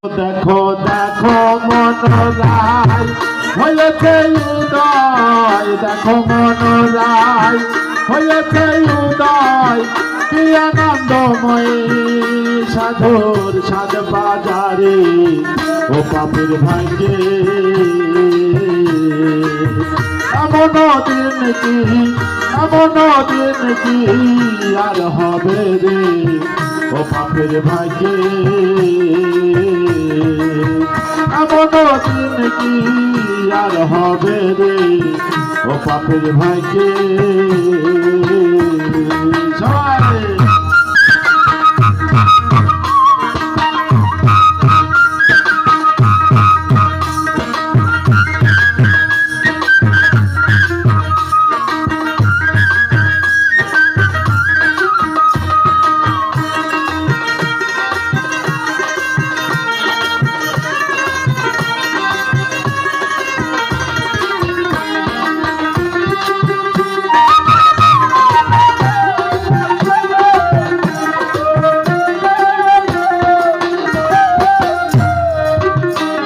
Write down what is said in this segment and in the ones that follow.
দেখো দেখো মনোরাই হয়েছে উদয়, দেখো মনোরাই হয়েছে উদয়, কি আনন্দময়ী সাধুর সাজ বাজারে ও পাপের ভাগ্যে এমন দিন কি এমন দিন কি আর হবে রে ও পাপের ভাগ্যে এমন দিন কি আর হবে রে ও পাপের ভাগ্যে সবাই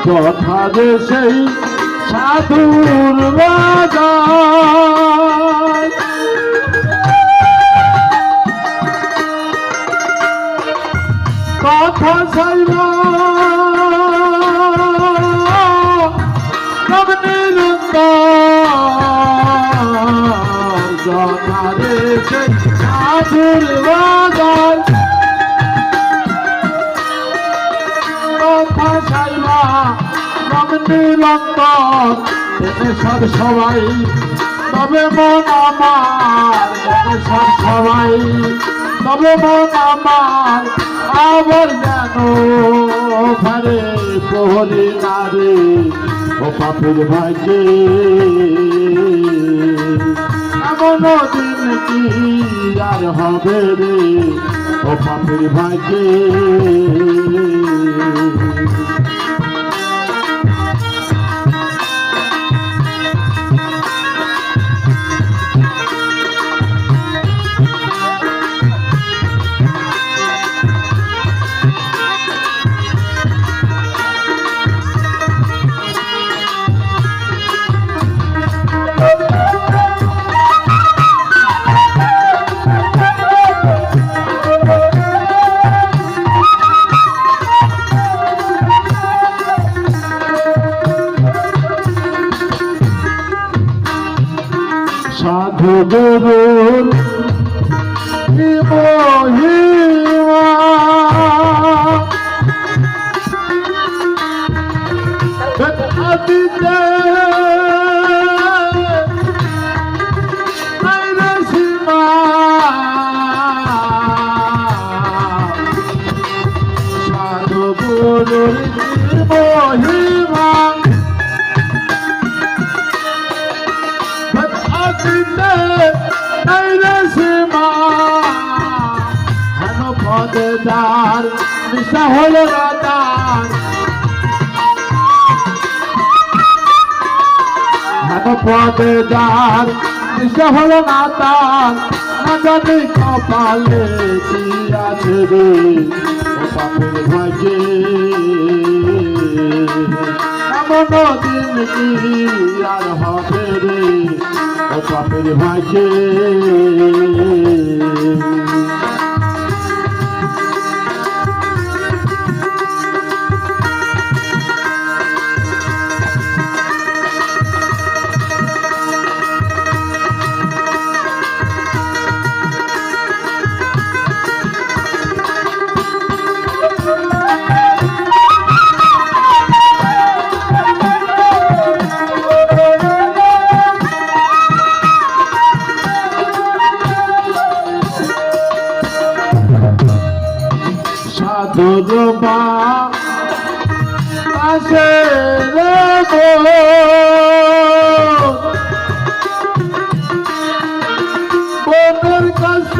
কথা যে সেই সাধুর বাজার, কথা সাইবা কথা রে সেই সাধুর বাজার, কথা সাইবা নিরন্তর সব সবাই, তবে মন আমার সব সবাই, তবে মন আমার আবার যেন ঘরে প্রহরী নারে ও পাপের ভাগ্যে এমন দিন কি আর হবে রে ও পাপের ভাগ্যে সাধু গুরুর মহিমা আদিতে সীমা, সাধু গুরুর মহিমা পদেদার মিশা হল রাতার, পদেদার মিশা হল নাতার, না জানি কপালে কি আছে রে ও পাপের ভাগ্যে এমন দিন কি আর হবে রে ও পাপের ভাগ্যে দুর্বা আসে রে বনের কষ্ট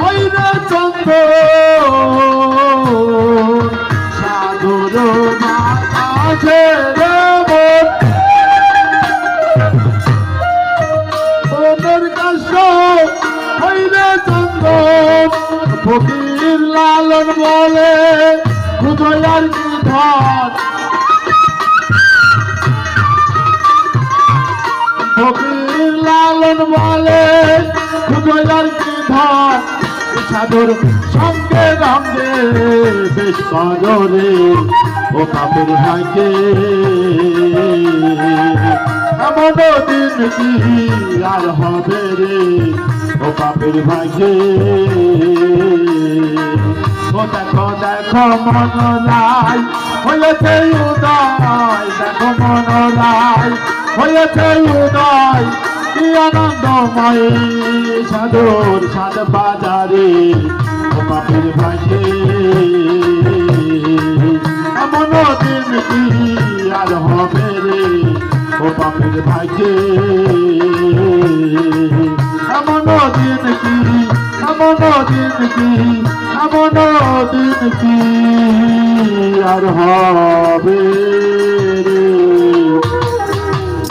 হইরে চন্দ্র সাধুর মা আসে রে বনের কষ্ট হইরে চন্দ্র ফকির লালন বলে খুদয়ার কি ধন ফকির লালন বলে খুদয়ার কি ধন সাধুর সঙ্গে রঙে বেশ কদরে ও কাপের ভাগ্যে এমন দিন কি আর হবে রে ও কাপের ভাগ্যে ও দেখো দেখো মনোলাই হয়েছে উদয় দেখো মনোলাই হয়েছে উদয় কি আনন্দময় সাধুর সাধ বাজারে ও বাপের ভাগ্যে এমন দিন কি আর হবে রে ও বাপের ভাগ্যে এমন দিন কি এমন দিন কি এমন দিন কি আর হবে